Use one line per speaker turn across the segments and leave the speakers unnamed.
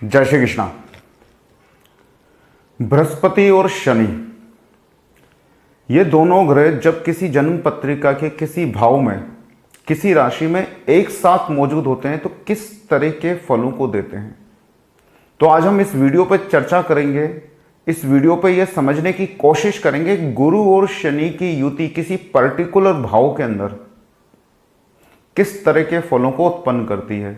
जय श्री कृष्णा। बृहस्पति और शनि, ये दोनों ग्रह जब किसी जन्म पत्रिका के किसी भाव में, किसी राशि में एक साथ मौजूद होते हैं तो किस तरह के फलों को देते हैं, तो आज हम इस वीडियो पर चर्चा करेंगे। इस वीडियो पर यह समझने की कोशिश करेंगे गुरु और शनि की युति किसी पर्टिकुलर भाव के अंदर किस तरह के फलों को उत्पन्न करती है।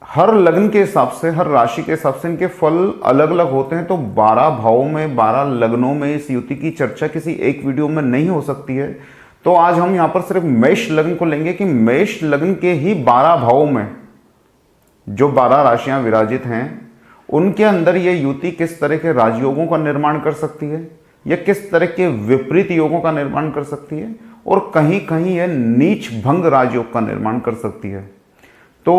हर लग्न के हिसाब से, हर राशि के हिसाब से इनके फल अलग अलग होते हैं। तो 12 भावों में, 12 लग्नों में इस युति की चर्चा किसी एक वीडियो में नहीं हो सकती है। तो आज हम यहां पर सिर्फ मेष लग्न को लेंगे कि मेष लग्न के ही 12 भावों में जो 12 राशियां विराजित हैं उनके अंदर यह युति किस तरह के राजयोगों का निर्माण कर सकती है या किस तरह के विपरीत योगों का निर्माण कर सकती है, और कहीं कहीं यह नीच भंग राजयोग का निर्माण कर सकती है। तो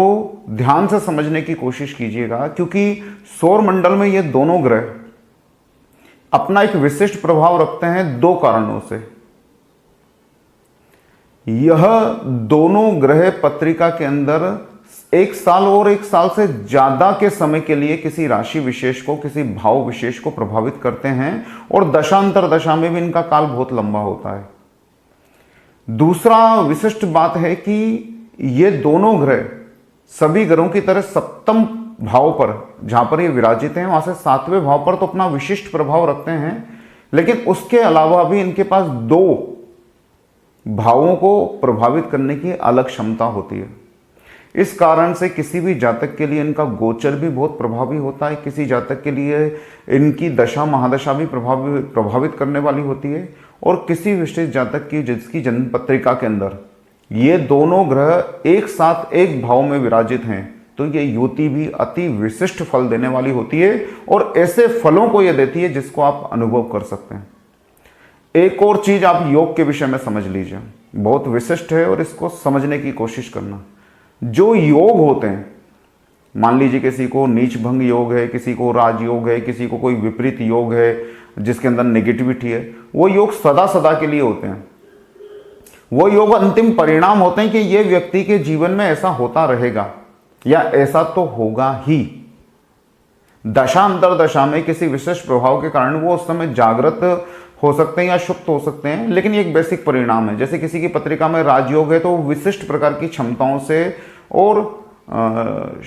ध्यान से समझने की कोशिश कीजिएगा, क्योंकि सौर मंडल में ये दोनों ग्रह अपना एक विशिष्ट प्रभाव रखते हैं दो कारणों से। यह दोनों ग्रह पत्रिका के अंदर एक साल और एक साल से ज्यादा के समय के लिए किसी राशि विशेष को, किसी भाव विशेष को प्रभावित करते हैं, और दशांतर दशा में भी इनका काल बहुत लंबा होता है। दूसरा विशिष्ट बात है कि ये दोनों ग्रह सभी ग्रहों की तरह सप्तम भाव पर, जहां पर ये विराजित हैं, वहां से 7वें भाव पर तो अपना विशिष्ट प्रभाव रखते हैं, लेकिन उसके अलावा भी इनके पास 2 भावों को प्रभावित करने की अलग क्षमता होती है। इस कारण से किसी भी जातक के लिए इनका गोचर भी बहुत प्रभावी होता है। किसी जातक के लिए इनकी दशा महादशा भी प्रभावित करने वाली होती है, और किसी विशेष जातक की जिसकी जन्म पत्रिका के अंदर ये दोनों ग्रह एक साथ एक भाव में विराजित हैं तो ये युति भी अति विशिष्ट फल देने वाली होती है, और ऐसे फलों को ये देती है जिसको आप अनुभव कर सकते हैं। एक और चीज आप योग के विषय में समझ लीजिए, बहुत विशिष्ट है, और इसको समझने की कोशिश करना। जो योग होते हैं, मान लीजिए किसी को नीच भंग योग है, किसी को राजयोग है, किसी को कोई विपरीत योग है जिसके अंदर नेगेटिविटी है, वो योग सदा सदा के लिए होते हैं। वो योग अंतिम परिणाम होते हैं कि ये व्यक्ति के जीवन में ऐसा होता रहेगा या ऐसा तो होगा ही। दशा अंतर दशा में किसी विशेष प्रभाव के कारण वो उस समय जागृत हो सकते हैं या सुप्त हो सकते हैं, लेकिन ये एक बेसिक परिणाम है। जैसे किसी की पत्रिका में राजयोग है तो विशिष्ट प्रकार की क्षमताओं से और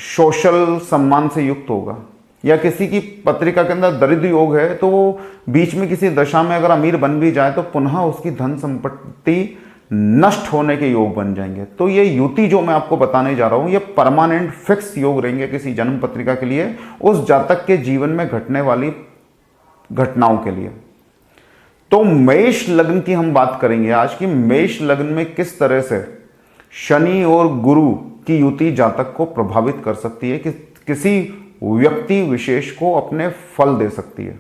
सोशल सम्मान से युक्त होगा, या किसी की पत्रिका के अंदर दरिद्र योग है तो वो बीच में किसी दशा में अगर अमीर बन भी जाए तो पुनः उसकी धन संपत्ति नष्ट होने के योग बन जाएंगे। तो ये युति जो मैं आपको बताने जा रहा हूं, ये परमानेंट फिक्स योग रहेंगे किसी जन्म पत्रिका के लिए, उस जातक के जीवन में घटने वाली घटनाओं के लिए। तो मेष लग्न की हम बात करेंगे आज की। मेष लग्न में किस तरह से शनि और गुरु की युति जातक को प्रभावित कर सकती है, कि किसी व्यक्ति विशेष को अपने फल दे सकती है।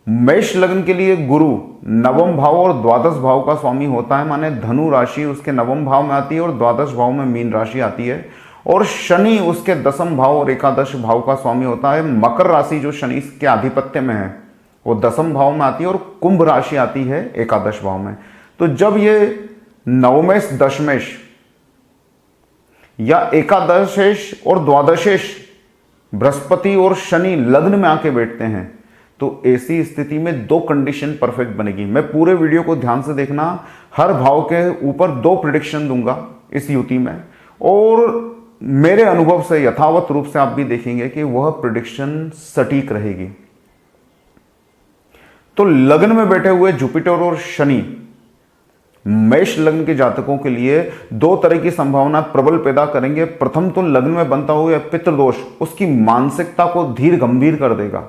मेष लग्न के लिए गुरु नवम भाव और द्वादश भाव का स्वामी होता है, माने धनु राशि उसके नवम भाव में आती है और द्वादश भाव में मीन राशि आती है, और शनि उसके दसम भाव और एकादश भाव का स्वामी होता है। मकर राशि जो शनि के आधिपत्य में है वो दसम भाव में आती है, और कुंभ राशि आती है एकादश भाव में। तो जब ये नवमेश, दशमेश या एकादशेश और द्वादशेश बृहस्पति और शनि लग्न में आके बैठते हैं तो ऐसी स्थिति में 2 कंडीशन परफेक्ट बनेगी। मैं पूरे वीडियो को ध्यान से देखना, हर भाव के ऊपर 2 प्रेडिक्शन दूंगा इस युति में, और मेरे अनुभव से यथावत रूप से आप भी देखेंगे कि वह प्रेडिक्शन सटीक रहेगी। तो लग्न में बैठे हुए जुपिटर और शनि मेष लग्न के जातकों के लिए 2 तरह की संभावना प्रबल पैदा करेंगे। प्रथम तो लग्न में बनता हुआ पितृदोष उसकी मानसिकता को धीर गंभीर कर देगा,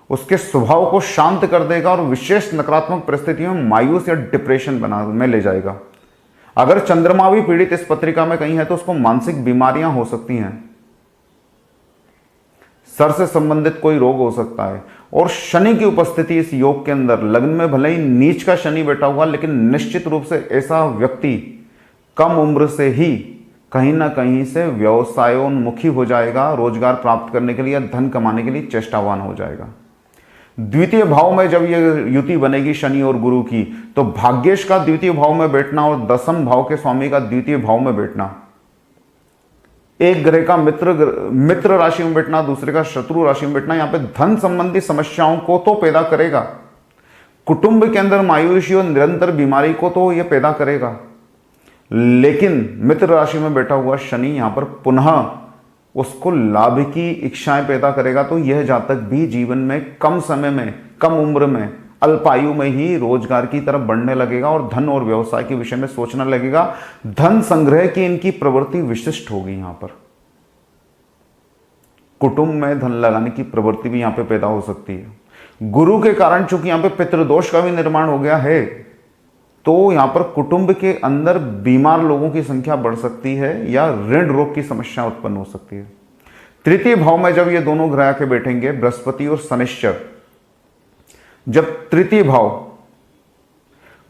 उसके स्वभाव को शांत कर देगा, और विशेष नकारात्मक परिस्थितियों में मायूस या डिप्रेशन में ले जाएगा। अगर चंद्रमा भी पीड़ित इस पत्रिका में कहीं है तो उसको मानसिक बीमारियां हो सकती हैं, सर से संबंधित कोई रोग हो सकता है। और शनि की उपस्थिति इस योग के अंदर, लग्न में भले ही नीच का शनि बैठा हुआ, लेकिन निश्चित रूप से ऐसा व्यक्ति कम उम्र से ही कहीं ना कहीं से व्यवसायोन्मुखी हो जाएगा, रोजगार प्राप्त करने के लिए, धन कमाने के लिए चेष्टावान हो जाएगा। द्वितीय भाव में जब ये युति बनेगी शनि और गुरु की, तो भाग्येश का द्वितीय भाव में बैठना और दसम भाव के स्वामी का द्वितीय भाव में बैठना एक ग्रह का मित्र राशि में बैठना, दूसरे का शत्रु राशि में बैठना यहाँ पे धन संबंधी समस्याओं को तो पैदा करेगा, कुटुंब के अंदर मायूसी और निरंतर बीमारी को तो यह पैदा करेगा, लेकिन मित्र राशि में बैठा हुआ शनि यहां पर पुनः उसको लाभ की इच्छाएं पैदा करेगा। तो यह जातक भी जीवन में कम समय में, कम उम्र में, अल्पायु में ही रोजगार की तरफ बढ़ने लगेगा और धन और व्यवसाय के विषय में सोचने लगेगा। धन संग्रह की इनकी प्रवृत्ति विशिष्ट होगी। यहां पर कुटुंब में धन लगाने की प्रवृत्ति भी यहां पे पैदा हो सकती है। गुरु के कारण चूंकि यहां पे पितृदोष का भी निर्माण हो गया है, तो यहां पर कुटुंब के अंदर बीमार लोगों की संख्या बढ़ सकती है या ऋण रोग की समस्या उत्पन्न हो सकती है। तृतीय भाव में जब ये दोनों ग्रह के बैठेंगे, बृहस्पति और शनिश्चर, जब तृतीय भाव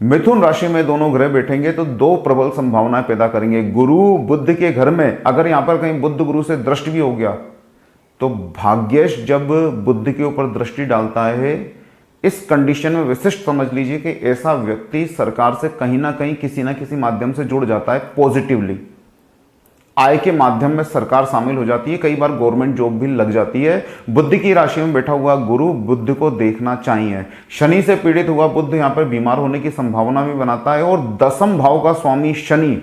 मिथुन राशि में दोनों ग्रह बैठेंगे तो दो प्रबल संभावनाएं पैदा करेंगे। गुरु बुध के घर में अगर यहां पर कहीं बुध गुरु से दृष्टि भी हो गया तो भाग्येश जब बुध के ऊपर दृष्टि डालता है, इस कंडीशन में विशिष्ट समझ लीजिए कि ऐसा व्यक्ति सरकार से कहीं ना कहीं किसी ना किसी माध्यम से जुड़ जाता है। पॉजिटिवली आय के माध्यम में सरकार शामिल हो जाती है, कई बार गवर्नमेंट जॉब भी लग जाती है। बुध की राशि में बैठा हुआ गुरु बुध को देखना चाहिए। शनि से पीड़ित हुआ बुध यहां पर बीमार होने की संभावना भी बनाता है। और दसम भाव का स्वामी शनि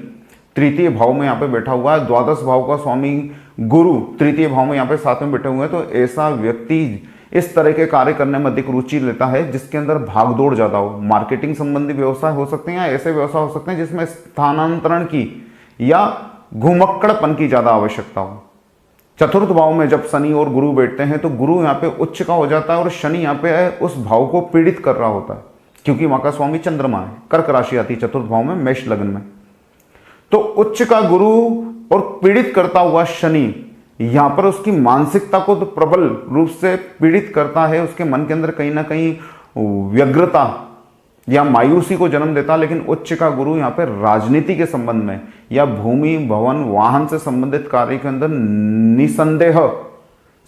तृतीय भाव में यहां पर बैठा हुआ है, द्वादश भाव का स्वामी गुरु तृतीय भाव में यहां पर साथ में बैठे हुए हैं। तो ऐसा व्यक्ति इस तरह के कार्य करने में अधिक रुचि लेता है जिसके अंदर भागदौड़ ज्यादा हो। मार्केटिंग संबंधी व्यवसाय हो सकते हैं या ऐसे व्यवसाय हो सकते हैं जिसमें स्थानांतरण की या घुमक्कड़पन की ज्यादा आवश्यकता हो। चतुर्थ भाव में जब शनि और गुरु बैठते हैं तो गुरु यहाँ पे उच्च का हो जाता है और शनि यहाँ पे उस भाव को पीड़ित कर रहा होता है, क्योंकि वहां का स्वामी चंद्रमा है। कर्क राशि आती है चतुर्थ भाव में, मेष लग्न में। तो उच्च का गुरु और पीड़ित करता हुआ शनि यहां पर उसकी मानसिकता को तो प्रबल रूप से पीड़ित करता है। उसके मन के अंदर कहीं ना कहीं व्यग्रता या मायूसी को जन्म देता। लेकिन उच्च का गुरु यहां पर राजनीति के संबंध में या भूमि भवन वाहन से संबंधित कार्य के अंदर निसंदेह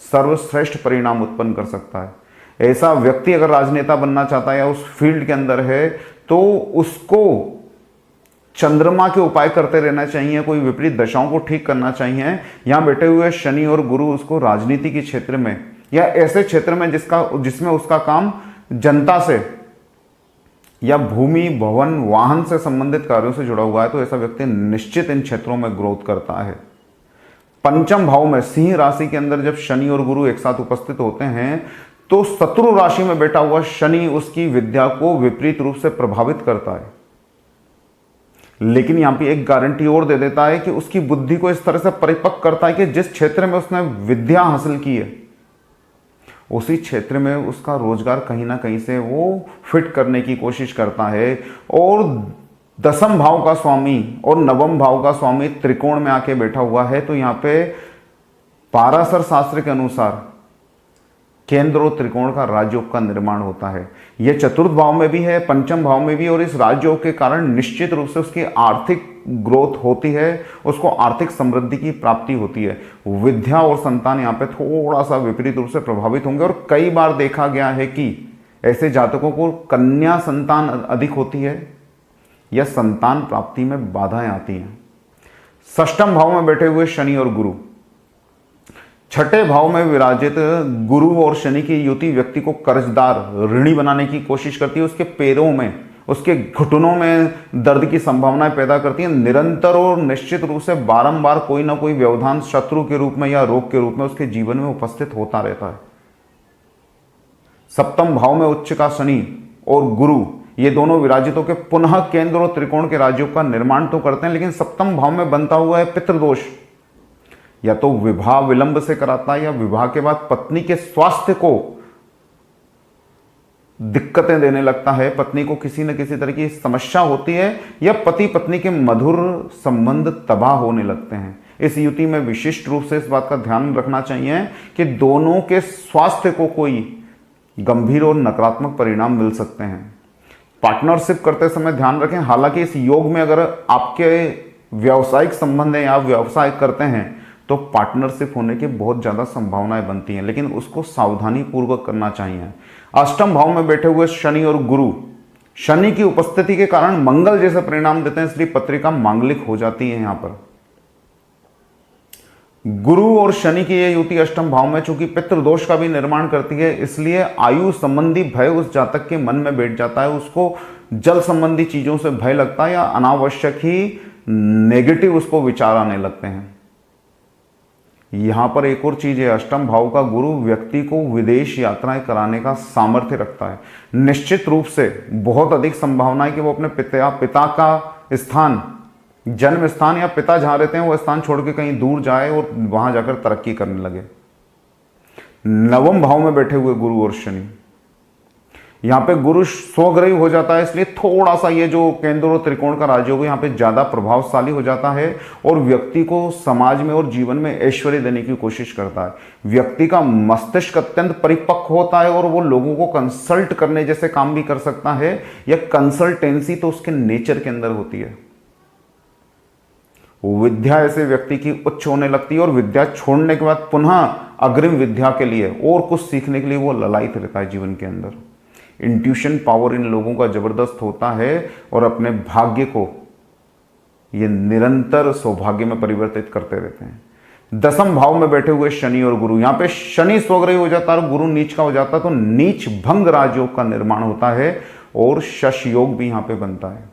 सर्वश्रेष्ठ परिणाम उत्पन्न कर सकता है। ऐसा व्यक्ति अगर राजनेता बनना चाहता है या उस फील्ड के अंदर है तो उसको चंद्रमा के उपाय करते रहना चाहिए, कोई विपरीत दशाओं को ठीक करना चाहिए। यहां बैठे हुए शनि और गुरु उसको राजनीति के क्षेत्र में या ऐसे क्षेत्र में जिसमें उसका काम जनता से या भूमि भवन वाहन से संबंधित कार्यों से जुड़ा हुआ है, तो ऐसा व्यक्ति निश्चित इन क्षेत्रों में ग्रोथ करता है। पंचम भाव में सिंह राशि के अंदर जब शनि और गुरु एक साथ उपस्थित होते हैं तो शत्रु राशि में बैठा हुआ शनि उसकी विद्या को विपरीत रूप से प्रभावित करता है। लेकिन यहां पे एक गारंटी और दे देता है कि उसकी बुद्धि को इस तरह से परिपक्व करता है कि जिस क्षेत्र में उसने विद्या हासिल की है उसी क्षेत्र में उसका रोजगार कहीं ना कहीं से वो फिट करने की कोशिश करता है। और दसम भाव का स्वामी और नवम भाव का स्वामी त्रिकोण में आके बैठा हुआ है, तो यहां पे पाराशर शास्त्र के अनुसार केंद्र और त्रिकोण का राजयोग का निर्माण होता है। यह चतुर्थ भाव में भी है, पंचम भाव में भी, और इस राजयोग के कारण निश्चित रूप से उसकी आर्थिक ग्रोथ होती है, उसको आर्थिक समृद्धि की प्राप्ति होती है। विद्या और संतान यहाँ पे थोड़ा सा विपरीत रूप से प्रभावित होंगे। और कई बार देखा गया है कि ऐसे जातकों को कन्या संतान अधिक होती है या संतान प्राप्ति में बाधाएं आती हैं। षष्ठम भाव में बैठे हुए शनि और गुरु, छठे भाव में विराजित गुरु और शनि की युति व्यक्ति को कर्जदार ऋणी बनाने की कोशिश करती है। उसके पैरों में, उसके घुटनों में दर्द की संभावनाएं पैदा करती है। निरंतर और निश्चित रूप से बारंबार कोई ना कोई व्यवधान शत्रु के रूप में या रोग के रूप में उसके जीवन में उपस्थित होता रहता है। सप्तम भाव में उच्च का शनि और गुरु ये दोनों विराजितों के पुनः केंद्र और त्रिकोण के राज्यों का निर्माण तो करते हैं, लेकिन सप्तम भाव में बनता हुआ है पितृदोष। या तो विवाह विलंब से कराता है या विवाह के बाद पत्नी के स्वास्थ्य को दिक्कतें देने लगता है, पत्नी को किसी न किसी तरह की समस्या होती है या पति पत्नी के मधुर संबंध तबाह होने लगते हैं। इस युति में विशिष्ट रूप से इस बात का ध्यान रखना चाहिए कि दोनों के स्वास्थ्य को कोई गंभीर और नकारात्मक परिणाम मिल सकते हैं। पार्टनरशिप करते समय ध्यान रखें। हालांकि इस योग में अगर आपके व्यावसायिक संबंध है या आप व्यवसाय करते हैं तो पार्टनरशिप होने की बहुत ज्यादा संभावनाएं बनती हैं, लेकिन उसको सावधानी पूर्वक करना चाहिए। अष्टम भाव में बैठे हुए शनि और गुरु शनि की उपस्थिति के कारण मंगल जैसे परिणाम देते हैं, इसलिए पत्रिका मांगलिक हो जाती है। यहां पर गुरु और शनि की यह युति अष्टम भाव में चूंकि पितृदोष का भी निर्माण करती है, इसलिए आयु संबंधी भय उस जातक के मन में बैठ जाता है। उसको जल संबंधी चीजों से भय लगता है या अनावश्यक ही नेगेटिव उसको विचार आने लगते हैं। यहां पर एक और चीज है, अष्टम भाव का गुरु व्यक्ति को विदेश यात्राएं कराने का सामर्थ्य रखता है। निश्चित रूप से बहुत अधिक संभावना है कि वो अपने पिता का स्थान, जन्म स्थान या पिता जहां रहते हैं वो स्थान छोड़ के कहीं दूर जाए और वहां जाकर तरक्की करने लगे। नवम भाव में बैठे हुए गुरु और शनि, यहां पे गुरु स्वग्रही हो जाता है, इसलिए थोड़ा सा ये जो केंद्र और त्रिकोण का राजयोग यहां पे ज्यादा प्रभावशाली हो जाता है और व्यक्ति को समाज में और जीवन में ऐश्वर्य देने की कोशिश करता है। व्यक्ति का मस्तिष्क अत्यंत परिपक्व होता है और वो लोगों को कंसल्ट करने जैसे काम भी कर सकता है, या कंसल्टेंसी तो उसके नेचर के अंदर होती है। विद्या ऐसे व्यक्ति की उच्च होने लगती है और विद्या छोड़ने के बाद पुनः अग्रिम विद्या के लिए और कुछ सीखने के लिए वो ललायित रहता है जीवन के अंदर। इंट्यूशन पावर इन लोगों का जबरदस्त होता है और अपने भाग्य को ये निरंतर सौभाग्य में परिवर्तित करते रहते हैं। दसम भाव में बैठे हुए शनि और गुरु, यहां पे शनि स्वग्रही हो जाता है और गुरु नीच का हो जाता है, तो नीच भंग राजयोग का निर्माण होता है और शश योग भी यहां पे बनता है।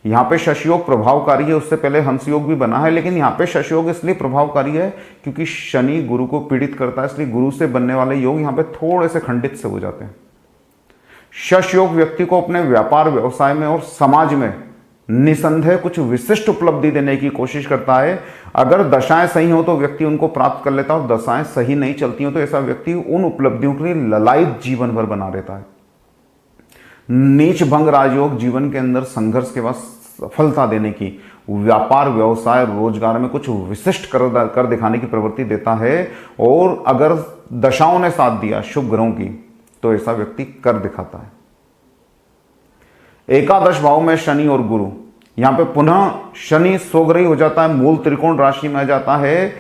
यहां पे शश योग प्रभावकारी है, उससे पहले हंस योग भी बना है, लेकिन यहां पे शश योग इसलिए प्रभावकारी है क्योंकि शनि गुरु को पीड़ित करता है, इसलिए गुरु से बनने वाले योग यहां पे थोड़े से खंडित से हो जाते हैं। शश योग व्यक्ति को अपने व्यापार व्यवसाय में और समाज में निसंदेह कुछ विशिष्ट उपलब्धि देने की कोशिश करता है। अगर दशाएं सही हो तो व्यक्ति उनको प्राप्त कर लेता है और दशाएं सही नहीं चलती हो तो ऐसा व्यक्ति उन उपलब्धियों के लिए ललायित जीवन भर बना रहता है। नीच भंग राजयोग जीवन के अंदर संघर्ष के बाद सफलता देने की, व्यापार व्यवसाय रोजगार में कुछ विशिष्ट कर दिखाने की प्रवृत्ति देता है, और अगर दशाओं ने साथ दिया शुभ ग्रहों की तो ऐसा व्यक्ति कर दिखाता है। एकादश भाव में शनि और गुरु, यहां पे पुनः शनि स्वग्रही हो जाता है, मूल त्रिकोण राशि में आ जाता है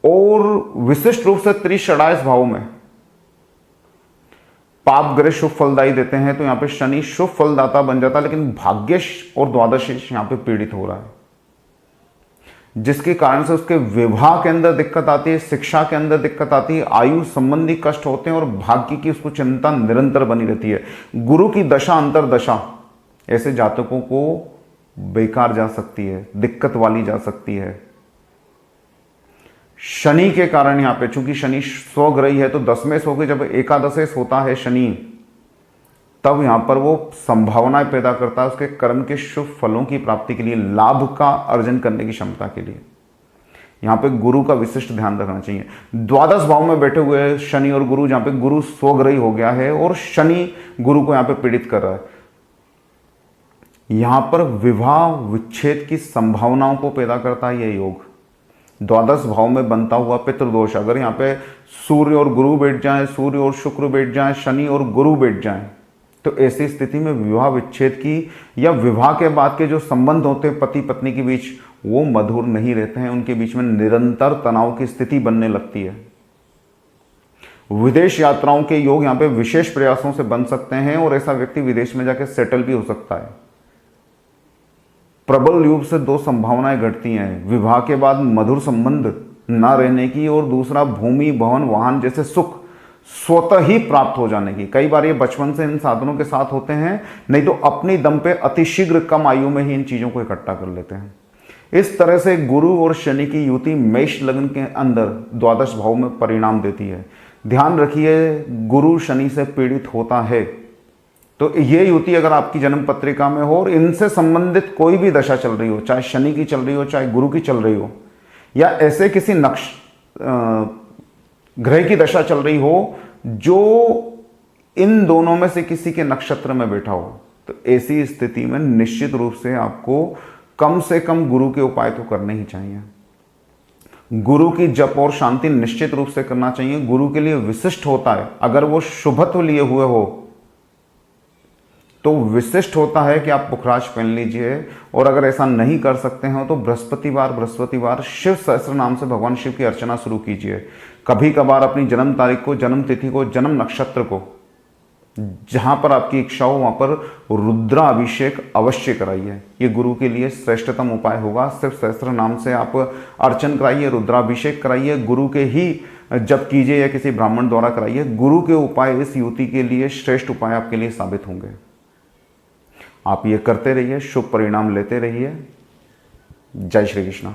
और विशिष्ट रूप से त्रिषडायस भाव में पाप ग्रह शुभ फलदायी देते हैं, तो यहां पे शनि शुभ फलदाता बन जाता है, लेकिन भाग्येश और द्वादशेश यहां पे पीड़ित हो रहा है, जिसके कारण से उसके विवाह के अंदर दिक्कत आती है, शिक्षा के अंदर दिक्कत आती है, आयु संबंधी कष्ट होते हैं और भाग्य की उसको चिंता निरंतर बनी रहती है। गुरु की दशा अंतरदशा ऐसे जातकों को बेकार जा सकती है, दिक्कत वाली जा सकती है। शनि के कारण यहां पे चूंकि शनि स्वग्रही है तो दसवें सो के जब एकादशेश होता है शनि, तब यहां पर वो संभावनाएं पैदा करता है उसके कर्म के शुभ फलों की प्राप्ति के लिए, लाभ का अर्जन करने की क्षमता के लिए। यहां पे गुरु का विशिष्ट ध्यान रखना चाहिए। द्वादश भाव में बैठे हुए शनि और गुरु, जहां पे गुरु स्वग्रही हो गया है और शनि गुरु को यहां पे पीड़ित कर रहा है, यहां पर विवाह विच्छेद की संभावनाओं को पैदा करता है यह योग। द्वादश भाव में बनता हुआ पितृदोष, अगर यहाँ पे सूर्य और गुरु बैठ जाएं, सूर्य और शुक्र बैठ जाएं, शनि और गुरु बैठ जाएं, तो ऐसी स्थिति में विवाह विच्छेद की या विवाह के बाद के जो संबंध होते हैं पति पत्नी के बीच, वो मधुर नहीं रहते हैं, उनके बीच में निरंतर तनाव की स्थिति बनने लगती है। विदेश यात्राओं के योग यहाँ पे विशेष प्रयासों से बन सकते हैं और ऐसा व्यक्ति विदेश में जाकर सेटल भी हो सकता है। प्रबल रूप से दो संभावनाएं घटती हैं, विवाह के बाद मधुर संबंध ना रहने की और दूसरा भूमि भवन वाहन जैसे सुख स्वतः ही प्राप्त हो जाने की। कई बार ये बचपन से इन साधनों के साथ होते हैं, नहीं तो अपनी दम पे अतिशीघ्र कम आयु में ही इन चीजों को इकट्ठा कर लेते हैं। इस तरह से गुरु और शनि की युति मेष लग्न के अंदर द्वादश भाव में परिणाम देती है। ध्यान रखिए, गुरु शनि से पीड़ित होता है तो ये युति अगर आपकी जन्म पत्रिका में हो और इनसे संबंधित कोई भी दशा चल रही हो, चाहे शनि की चल रही हो चाहे गुरु की चल रही हो, या ऐसे किसी ग्रह की दशा चल रही हो जो इन दोनों में से किसी के नक्षत्र में बैठा हो, तो ऐसी स्थिति में निश्चित रूप से कम गुरु के उपाय तो करने ही चाहिए। गुरु की जप और शांति निश्चित रूप से करना चाहिए। गुरु के लिए विशिष्ट होता है, अगर वो शुभत्व लिए हुए हो तो विशिष्ट होता है कि आप पुखराज पहन लीजिए, और अगर ऐसा नहीं कर सकते हो तो बृहस्पतिवार शिव सहस्त्र नाम से भगवान शिव की अर्चना शुरू कीजिए। कभी कभार अपनी जन्म तारीख को, जन्म तिथि को, जन्म नक्षत्र को जहां पर आपकी इच्छा हो वहां पर रुद्राभिषेक अवश्य कराइए। ये गुरु के लिए श्रेष्ठतम उपाय होगा। सिर्फ सहस्त्र नाम से आप अर्चन कराइए, रुद्राभिषेक कराइए, गुरु के ही जप कीजिए या किसी ब्राह्मण द्वारा कराइए। गुरु के उपाय इस युवती के लिए श्रेष्ठ उपाय आपके लिए साबित होंगे। आप ये करते रहिए, शुभ परिणाम लेते रहिए। जय श्री कृष्ण।